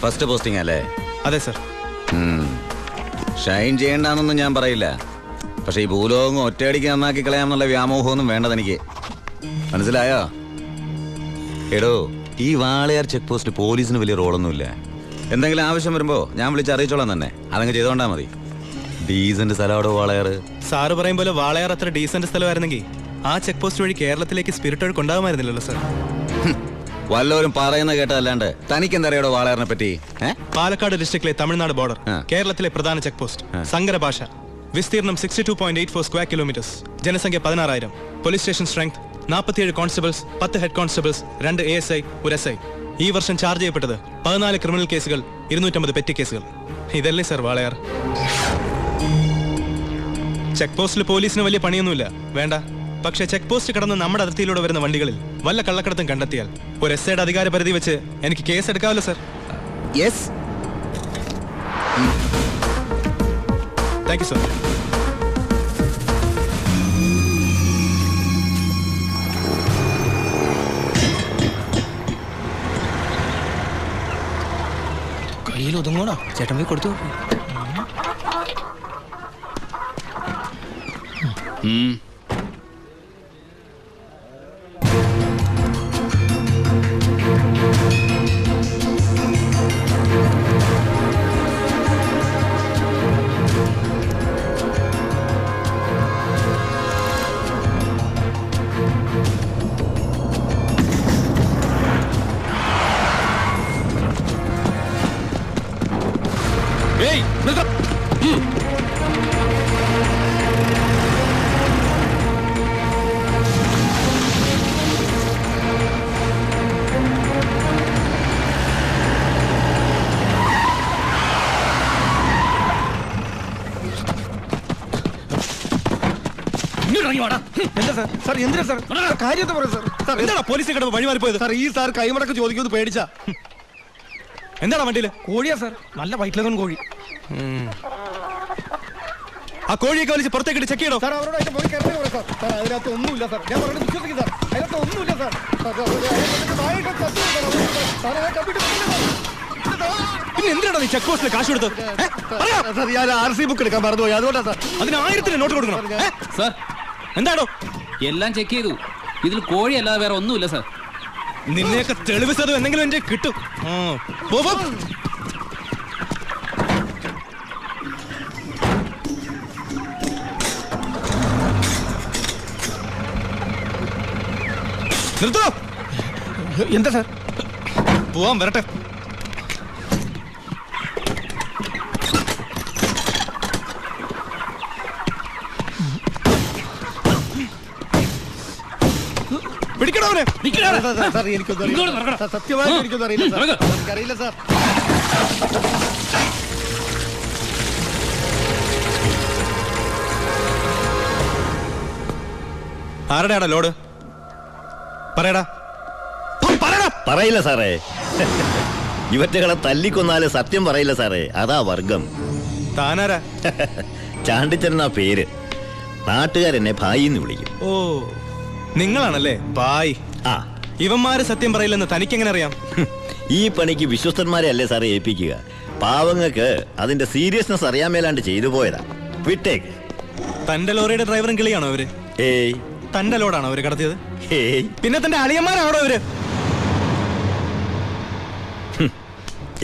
First posting അല്ലേ? അതെ sir. Shine ചെയ്യണ്ടെന്നൊന്നും ഞാൻ പറയില്ല, പക്ഷെ ഈ ഭൂലോകം ഒറ്റയടിക്ക് നന്നാക്കി കളയാമെന്നുള്ള വ്യാമോഹമൊന്നും വേണ്ടതെനിക്ക്. മനസ്സിലായോ? എടോ, ഈ വാളയാർ ചെക്ക് പോസ്റ്റ് പോലീസിന് വലിയ റോളൊന്നുമില്ല. എന്തെങ്കിലും ആവശ്യം വരുമ്പോ ഞാൻ വിളിച്ച് അറിയിച്ചോളാം തന്നെ. അതങ്ങ് ചെയ്തോണ്ടാ മതി. ഡീസന്റ് സ്ഥലമാടോ വാളയാർ. സാറ് പറയും പോലെ വാളയാർ അത്ര ഡീസന്റ് സ്ഥലമായിരുന്നെങ്കിൽ ആ ചെക്ക് പോസ്റ്റ് വഴി കേരളത്തിലേക്ക് സ്പിരിറ്റ് ഒഴുക്ക് ഉണ്ടാകുമായിരുന്നില്ലല്ലോ സർ. വല്ലവരും പറയുന്ന കേട്ടതല്ലാണ്ട് തനിക്കെന്തറിയാടോ വാളയാറിനെ പറ്റി? പാലക്കാട് ഡിസ്ട്രിക്റ്റിലെ തമിഴ്നാട് ബോർഡർ, കേരളത്തിലെ പ്രധാന ചെക്ക് പോസ്റ്റ്, സങ്കര ഭാഷ, വിസ്തീർണം 62.84 സ്ക്വയർ കിലോമീറ്റേഴ്സ്, ജനസംഖ്യ 16,000, police station strength 47 constables, 10 head constables, 2 ASI, 1 SI. ഈ വർഷം ചാർജ് ചെയ്യപ്പെട്ടത് 14 ക്രിമിനൽ കേസുകൾ, 250 പെറ്റി കേസുകൾ. ഇതല്ലേ സർ വാളയാർ? ചെക്ക് പോസ്റ്റിൽ പോലീസിന് വലിയ പണിയൊന്നുമില്ല, വേണ്ട. പക്ഷേ ചെക്ക് പോസ്റ്റ് കടന്ന് നമ്മുടെ അതിർത്തിയിലൂടെ വരുന്ന വണ്ടികളിൽ വല്ല കള്ളക്കടത്തും കണ്ടെത്തിയാൽ ഒരു SIയുടെ അധികാര പരിധി വെച്ച് എനിക്ക് കേസ് എടുക്കാമല്ലോ sir. Yes. Thank you sir. കയ്യിൽ ഒതുങ്ങോടാ, ചേട്ടൻ പോയി കൊടുത്തു. പോലീസിൽ കിടന്ന് വഴിമാറി പോയത് സാർ. ഈ സാർ കൈമടക്ക് ചോദിക്കുന്നത് പേടിച്ചാ. എന്താണ് വണ്ടിയില്? കോഴിയാ സാർ, നല്ല വൈറ്റിലകൻ കോഴി. ആ കോഴിയൊക്കെ വലിച്ച് പുറത്തേക്ക് ചെക്ക് ചെയ്യണോ സാർ? അവരോട് അതിന്റെ പോയി കയറി പറയും സാർ. സാർ അതിനകത്ത് ഒന്നുമില്ല സാർ, ഞാൻ പറഞ്ഞത് വിശ്വസിക്കും സാർ. അതിനകത്ത് ഒന്നുമില്ല സാർ. പിന്നെ എന്തിനാണ് നീ ചെക്ക് പോസ്റ്റിൽ കാശ് കൊടുത്തത്? സാർ ഞാൻ RC ബുക്ക് എടുക്കാൻ മറന്നുപോയി, അതുകൊണ്ടാ സാർ. അതിന് 1000 നോട്ട് കൊടുക്കണം സാർ. എന്താണോ? എല്ലാം ചെക്ക് ചെയ്തു, ഇതിൽ കോഴി അല്ലാതെ വേറെ ഒന്നുമില്ല സാർ. നിന്നെയൊക്കെ തെളിവ് സതും എന്തെങ്കിലും എന്റെ കിട്ടും. നിർത്തോ. എന്താ സാർ? പോവാൻ വരട്ടെ. പിടിക്കണവനെ. സത്യമായിട്ട് എനിക്കൊന്നും അറിയില്ല സാർ. ആരുടെയാടാ ലോഡ്? പറയടാ. പറയില്ല സാറേ. ഇവറ്റകളെ തല്ലിക്കൊന്നാല് സത്യം പറയില്ല സാറേ, അതാ വർഗം. താനാരാ? ചാണ്ടിച്ചൻ പേര്. നാട്ടുകാരെന്നെ ഭായിന്ന് വിളിക്കും. ഓ, നിങ്ങളാണല്ലേ ബായ്. ആ, ഇവന്മാര് സത്യം പറയില്ലെന്ന് തനിക്കെങ്ങനെ അറിയാം? ഈ പണിക്ക് വിശ്വസ്തന്മാരെ അല്ലേ സാറേ ഏൽപ്പിക്കുക? പാവങ്ങൾക്ക് അതിന്റെ സീരിയസ്നെസ് അറിയാൻ മേലാണ്ട് ചെയ്തു പോയതാ. വിട്ടേക്ക്. തന്റെ ലോറിയുടെ ഡ്രൈവറും കിളിയാണോ അവര്? ഏയ്. തന്റെ ലോഡാണോ അവര് കടത്തിയത്? ഏയ്. പിന്നെ തന്റെ അളിയന്മാരാണോ അവര്?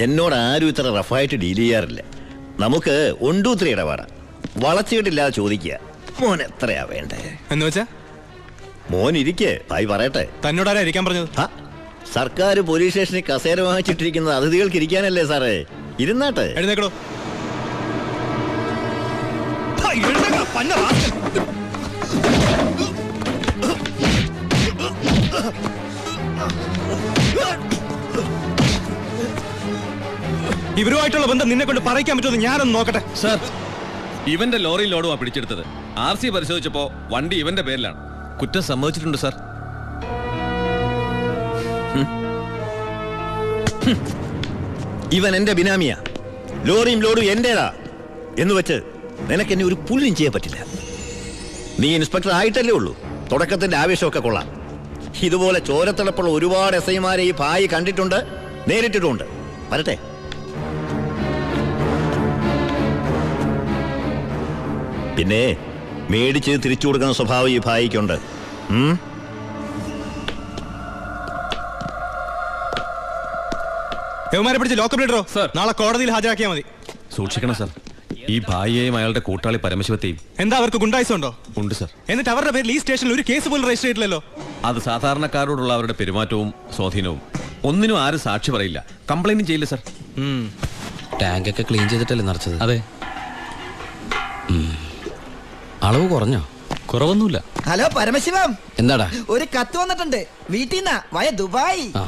എന്നോട് ആരും ഇത്ര റഫായിട്ട് ഡീൽ ചെയ്യാറില്ല. നമുക്ക് 1-2 ഇടപാടാ. വളച്ചിട്ടില്ലാതെ ചോദിക്കുക, മോൻ എത്രയാ വേണ്ടേ എന്ന് വെച്ചാ? മോൻ ഇരിക്കേ, ഭായി പറയട്ടെ. തന്നോടാരാ ഇരിക്കാൻ പറഞ്ഞത്? സർക്കാർ പോലീസ് സ്റ്റേഷനിൽ കസേര വാങ്ങിച്ചിട്ടിരിക്കുന്നത് അതിഥികൾക്ക് ഇരിക്കാനല്ലേ സാറേ? ഇരുന്നാട്ടെ. എഴുന്നേക്കടോ. ഇവരുമായിട്ടുള്ള ബന്ധം നിന്നെ കൊണ്ട് പറയിക്കാൻ പറ്റുമെന്ന് ഞാനൊന്ന് നോക്കട്ടെ. സാർ, ഇവന്റെ ലോറി ലോഡുമാ പിടിച്ചെടുത്തത്. RC പരിശോധിച്ചപ്പോ വണ്ടി ഇവന്റെ പേരിലാണ്. കുറ്റം സമ്മതിച്ചിട്ടുണ്ട് സാർ. ഇവൻ എന്റെ ബിനാമിയാ. ലോറിയും ലോഡും എന്റേതാ എന്ന് വെച്ച് നിനക്ക് എന്നെ ഒരു പുല്ലും ചെയ്യാൻ പറ്റില്ല. നീ ഇൻസ്പെക്ടർ ആയിട്ടല്ലേ ഉള്ളൂ. തുടക്കത്തിന്റെ ആവേശമൊക്കെ കൊള്ളാം. ഇതുപോലെ ചോരത്തിളപ്പുള്ള ഒരുപാട് SIമാരെ ഈ ഭായി കണ്ടിട്ടുണ്ട്, നേരിട്ടിട്ടുണ്ട്. വരട്ടെ. പിന്നെ മേടിച്ച് തിരിച്ചു കൊടുക്കുന്ന സ്വഭാവം ഈ ഭായിക്കുണ്ട്. യവന്മാരെ പിടിച്ച് ലോക്കപ്പിലിട്ടോ സർ. നാളെ കോടതിയിൽ ഹാജരാക്കിയാൽ മതി. സൂക്ഷിക്കണം സാർ. ഈ ഭായിയെയും അയാളുടെ കൂട്ടാളി പരമശിവത്തെയും. എന്താ അവർക്ക് ഗുണ്ടായിസുണ്ടോ? ഉണ്ട് സാർ. എന്നിട്ട് അവരുടെ പേരിൽ ഈ സ്റ്റേഷനിൽ ഒരു കേസ് പോലും രജിസ്റ്റർ ചെയ്തിട്ടില്ലല്ലോ. അത് സാധാരണക്കാരോടുള്ള അവരുടെ പെരുമാറ്റവും സ്വാധീനവും. ഒന്നിനും ആരും സാക്ഷി പറയില്ല, കംപ്ലൈന്റും ചെയ്യില്ല സാർ. ടാങ്ക് ഒക്കെ ക്ലീൻ ചെയ്തിട്ടല്ലേ നിറച്ചത്? അതെ. അളവ് കുറഞ്ഞോ? കുറവൊന്നുമില്ല. ഹലോ പരമശിവം, എന്താടാ? ഒരു കത്ത് വന്നിട്ടുണ്ട് വീട്ടിൽ നിന്നാ, വയ ദുബായ്. ആ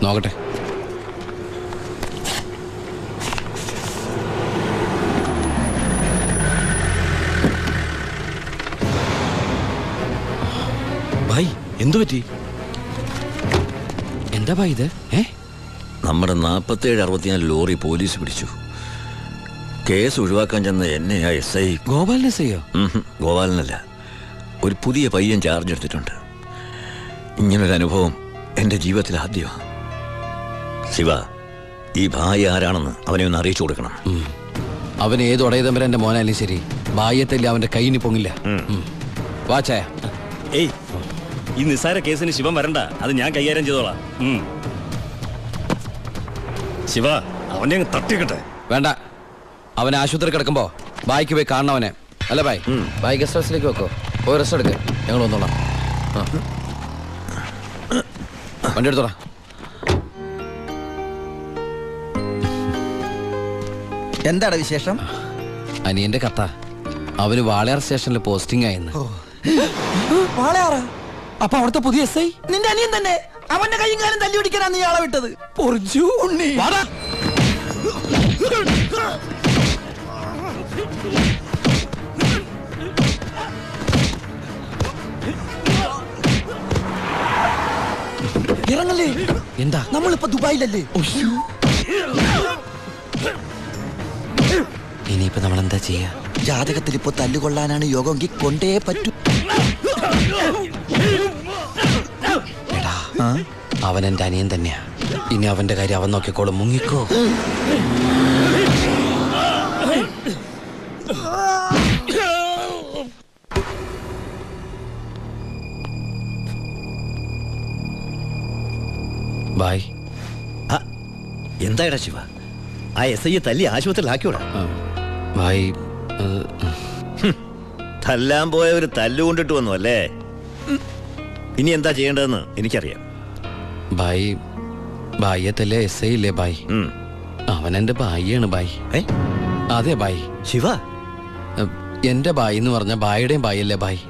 നോക്കട്ടെ. ഭായ് എന്തു പറ്റി? എന്താ ഭായ് ഇത്? നമ്മുടെ 47-64 ലോറി പോലീസ് പിടിച്ചു. കേസ് ഒഴിവാക്കാൻ ചെന്ന എന്നെ ആ SI ഗോപാലിനെ ചെയ്യോ? ഗോപാലനല്ല, ഒരു പുതിയ പയ്യൻ ചാർജ് എടുത്തിട്ടുണ്ട്. ഇങ്ങനൊരു അനുഭവം എൻ്റെ ജീവിതത്തിൽ ആദ്യമാണ്. ശിവ, ഈ ഭായി ആരാണെന്ന് അവനെ ഒന്ന് അറിയിച്ചു കൊടുക്കണം. അവൻ ഏത് ഉടയതമ്പരന്റെ മോനായാലും ശരി, ബാഹ്യത്തല്ലേ അവന്റെ കൈയിന് പൊങ്ങില്ല. വാച്ചായ. ഏയ്, ഈ നിസ്സാര കേസിന് ശിവൻ വരണ്ട, അത് ഞാൻ കൈകാര്യം ചെയ്തോളാം. ശിവ, അവനെ അങ്ങ് തട്ടിക്കട്ടെ. വേണ്ട, അവൻ ആശുപത്രി കിടക്കുമ്പോ ബായിക്ക് പോയി കാണണം അവനെ. അല്ല ബായ്, ബായ് ഗസ്റ്റ് ഹൗസിലേക്ക് വെക്കോ, പോയി റെസ്റ്റ് എടുക്ക്, ഞങ്ങൾ വന്നോളാം. വണ്ടി എടുത്തോളാം. എന്താണ് വിശേഷം? അനിയന്റെ കഥ. അവന് വാളയാർ സ്റ്റേഷനിൽ പോസ്റ്റിംഗ് ആയിരുന്നു. വാളയാറാ? അപ്പൊ അവിടുത്തെ പുതിയ SI നിന്റെ അനിയൻ തന്നെ. അവന്റെ കൈയും കാലം തല്ലി പിടിക്കാനാ നീ ആളെ വിട്ടത്. ഉണ്ണി. ഇറങ്ങല്ലേ. എന്താ? നമ്മളിപ്പോ ദുബായിലല്ലേ? ഇനിയിപ്പോ നമ്മൾ എന്താ ചെയ്യാ? ജാതകത്തിൽ ഇപ്പൊ തല്ലുകൊള്ളാനാണ് യോഗമെങ്കിൽ കൊണ്ടേ പറ്റൂ. എടാ, അവൻ എന്റെ അനിയൻ തന്നെയാ. ഇനി അവന്റെ കാര്യം അവൻ നോക്കിക്കോളും. മുങ്ങിക്കോ. ബായ്. എന്തായടാ ശിവ, ആ SI തല്ലി ആശുപത്രിയിലാക്കിയോടാ? ബായ്, തല്ലാൻ പോയ ഒരു തല്ലുകൊണ്ടിട്ട് വന്നു അല്ലേ? ഇനി എന്താ ചെയ്യേണ്ടതെന്ന് എനിക്കറിയാം. ബായ്, ബായ്യത്തല്ലേ SI ഇല്ലേ ബായ്? അവൻ എന്റെ ബായിയാണ് ബായ്. അതെ ബായ്. ശിവ, എന്റെ ബായി എന്ന് പറഞ്ഞ ബായിയുടെയും ബായല്ലേ ബായ്?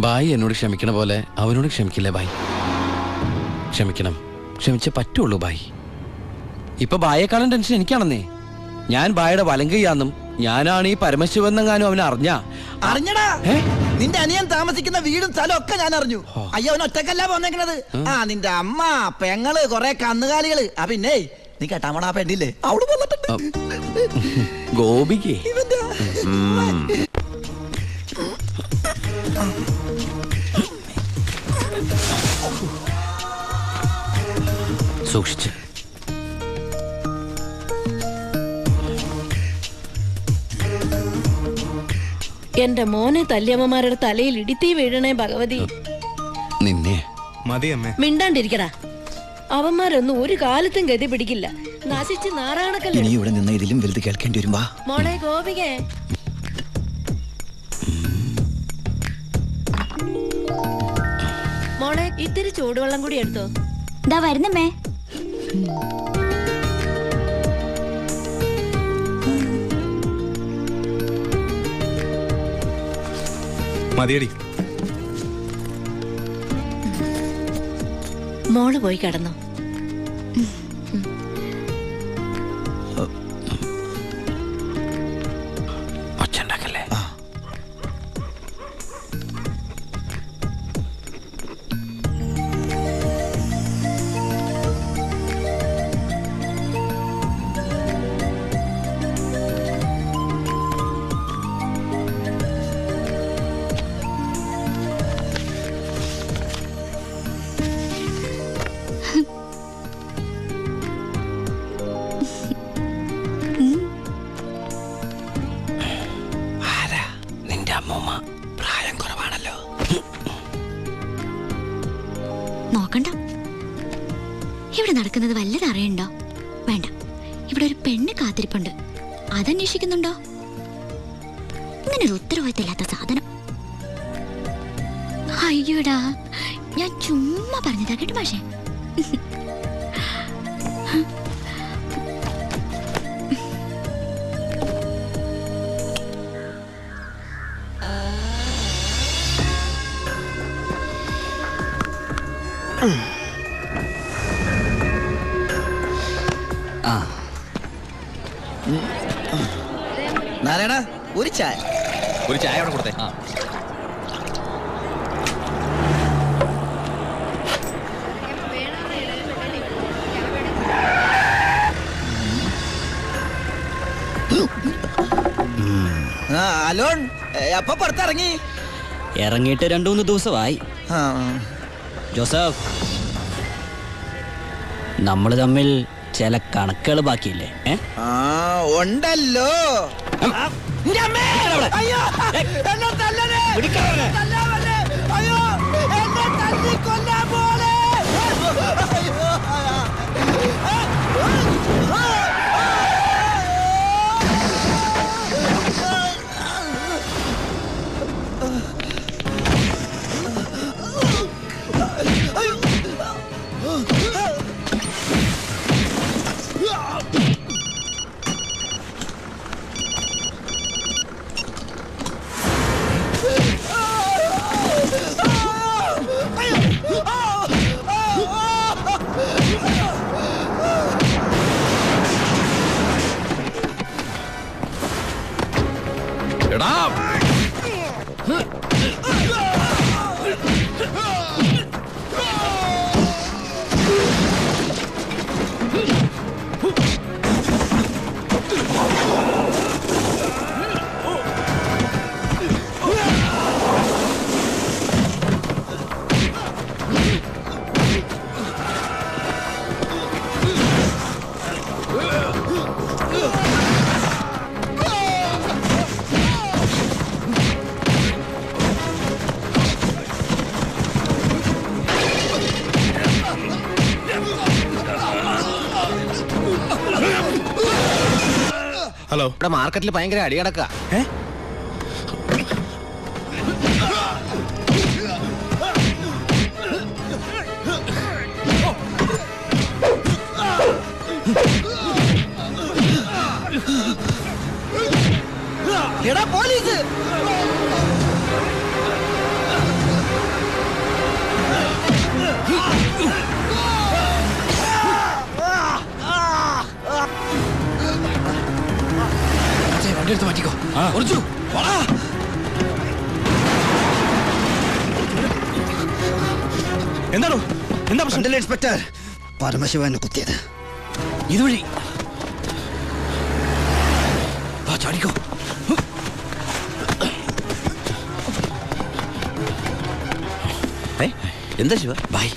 ബായി എന്നോട് ക്ഷമിക്കണ പോലെ അവനോട് ക്ഷമിക്കില്ലേ ബായ്? ക്ഷമിക്കണം, ക്ഷമിച്ചേ പറ്റുള്ളൂ ബായ്. ഇപ്പൊ ബായേക്കാളും ടെൻഷൻ എനിക്കാണെന്നേ. ഞാൻ ബായുടെ വലങ്കയ്യാന്നും ഞാനാണ് ഈ പരമശിവനെങ്ങാനും അവൻ അറിഞ്ഞടാ. നിന്റെ അനിയൻ താമസിക്കുന്ന വീടും സ്ഥലം ഒക്കെ ഞാൻ അറിഞ്ഞു. അയ്യോ, അവൻ ഒറ്റക്കല്ല പോന്നേക്കണത്. നിന്റെ അമ്മ, പെങ്ങള്, കൊറേ കന്നുകാലികള്. പിന്നെ നീ കേട്ടാമണ ആ പെണ്ണില്ലേ, അവിടെ വന്നിട്ടുണ്ട്. ഗോപിക്ക് സൂക്ഷിച്ച്. എന്റെ മോനെ തല്ലിയമ്മമാരുടെ തലയിൽ ഇടിത്തീ വീഴണേ ഭഗവതി. നിന്നെ മതി അമ്മേ. മിണ്ടാണ്ടിരിക്കടാ. അവന്മാരൊന്നും ഒരു കാലത്തും ഗതി പിടിക്കില്ല. നശിച്ച് നാറാണക്കല്ലേ. ഇനി ഇവിടെ നിന്ന് ഇതിലും വലുത് കേൾക്കേണ്ടി വരുമ്പോ. മോളെ ഗോപികേ, മോളെ ഇത്തിരി ചൂടുവെള്ളം കൂടി എടുത്തോ. ദാ വരുന്നമ്മേ. മതിയടി. മോള് പോയി കിടന്നോ. ഒച്ചണ്ടാക്കല്ലേ. അമ്മൂമ്മ പ്രായം കുറവാണല്ലോ. നോക്കണ്ട. ഇവിടെ നടക്കുന്നത് വല്ലത് അറിയണ്ടോ? വേണ്ട. ഇവിടെ ഒരു പെണ്ണ് കാത്തിരിപ്പുണ്ട്. അതന്വേഷിക്കുന്നുണ്ടോ? ഇങ്ങനെ ഒരു ഉത്തരവാദിത്തമില്ലാത്ത സാധനം. അയ്യോടാ, ഞാൻ ചുമ്മാ പറഞ്ഞതാ കേട്ടോ മാഷേ. നാരായണ, ഒരു ചായ. ഒരു ചായ അവിടെ കൊടുത്തേ. അലോൺ അപ്പൊ പുറത്തിറങ്ങി? ഇറങ്ങിയിട്ട് 2-3 ദിവസമായി. ജോസഫ്, നമ്മൾ തമ്മിൽ ചില കണക്കുകൾ ബാക്കിയില്ലേ? ഉണ്ടല്ലോ. അയ്യോ, എന്നെ തല്ലണേ. അയ്യോ, എന്നെ തല്ലിക്കൊല്ലാൻ പോലെ. ഹലോ, ഇവിടെ മാർക്കറ്റിൽ ഭയങ്കര അടി കിടക്ക. എടാ പോലീസ്! വണ്ടി എടുത്ത് മാറ്റിക്കോ. എന്താണോ? എന്താ പ്രശ്നം? ഇൻസ്പെക്ടർ, പരമശിവനെ കുത്തിയത് ഇതുവഴി ചാടിക്കോ. എന്താ ശിവ? ബായ്,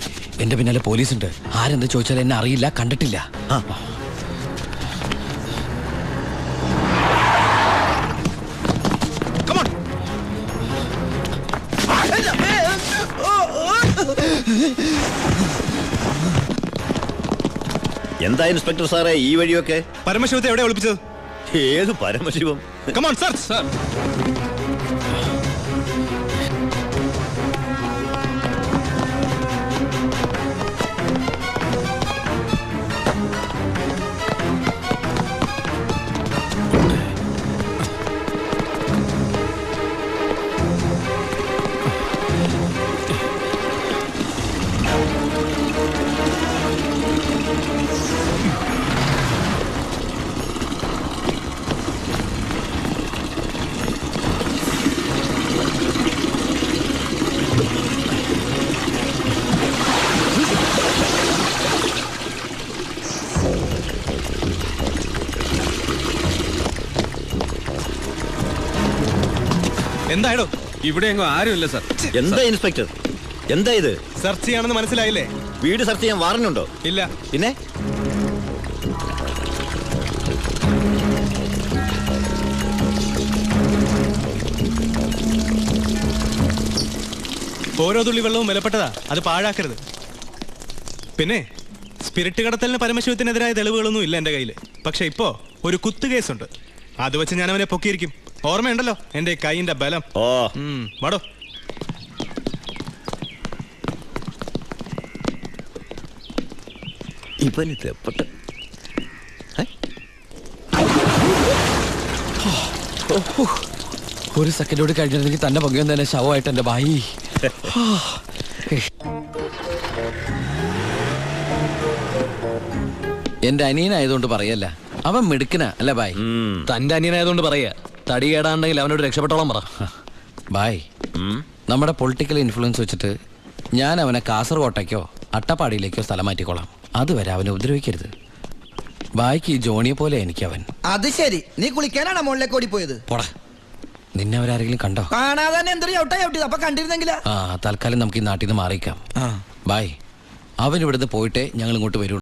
എന്റെ പിന്നാലെ പോലീസുണ്ട്. ആരെന്താ ചോദിച്ചാൽ എന്നെ അറിയില്ല, കണ്ടിട്ടില്ല. എന്താ ഇൻസ്പെക്ടർ സാറേ ഈ വഴിയൊക്കെ? പരമശിവത്തെ എവിടെ ഒളിപ്പിച്ചത്? ഏത് പരമശിവം? കമോൺ സർ. സർ, എന്തായാലോ ഇവിടെ എങ്ങും ആരുമില്ല സർ. എന്താ ഇൻസ്പെക്ടർ, എന്താ ഇത്? സെർച്ച് ചെയ്യാണെന്ന് മനസ്സിലായില്ലേ? വീട് സെർച്ച് ചെയ്യാൻ വാറന്റുണ്ടോ? ഇല്ല. പിന്നെ ഓരോ തുള്ളി വെള്ളവും വിലപ്പെട്ടതാ, അത് പാഴാക്കരുത്. പിന്നെ സ്പിരിറ്റ് കടത്തലിന് പരമശിവത്തിനെതിരായ തെളിവുകളൊന്നും ഇല്ല എൻ്റെ കയ്യിൽ. പക്ഷെ ഇപ്പോ ഒരു കുത്തു കേസുണ്ട്, അത് വെച്ച് ഞാൻ അവനെ പൊക്കിയിരിക്കും. ഓർമ്മയുണ്ടല്ലോ എൻ്റെ കൈയിന്റെ ബലം. വാടോ. ഒരു സെക്കൻഡ് കൂടി കഴിഞ്ഞിരുന്നെങ്കിൽ തന്നെ പൊങ്ങിയൊന്നും തന്നെ ശവമായിട്ട് എൻ്റെ ബായി. എന്റെ അനിയനായതുകൊണ്ട് പറയല്ല, അവൻ മിടുക്കനാ അല്ലേ ബായ്? തന്റെ അനിയനായതുകൊണ്ട് പറയാ, തടി കേടാണ്ടെങ്കിൽ അവനോട് രക്ഷപ്പെട്ടോളം പറ. ബായ്, നമ്മുടെ പൊളിറ്റിക്കൽ ഇൻഫ്ലുവൻസ് വെച്ചിട്ട് ഞാൻ അവനെ കാസർകോട്ടേക്കോ അട്ടപ്പാടിയിലേക്കോ സ്ഥലം മാറ്റിക്കോളാം. അതുവരെ അവനെ ഉപദ്രവിക്കരുത്. ബായ്ക്ക് ഈ ജോണിയെ പോലെ എനിക്ക് അവൻ. അത് ശരി, നീ കുളിക്കാനാണോ മുകളിലേക്ക് ഓടിപ്പോയത്? പോടാ, നിന്നെ അവരാരെങ്കിലും കണ്ടോ? കാണാതെ തന്നെ എന്തൊരു ചവിട്ടിയത്. അപ്പൊ കണ്ടിരുന്നെങ്കിലാ. തൽക്കാലം നമുക്ക് ഈ നാട്ടിൽ നിന്ന് മാറിയിക്കാം. ബായ്, അവൻ ഇവിടുന്ന് പോയിട്ടേ ഞങ്ങൾ ഇങ്ങോട്ട് വരൂ.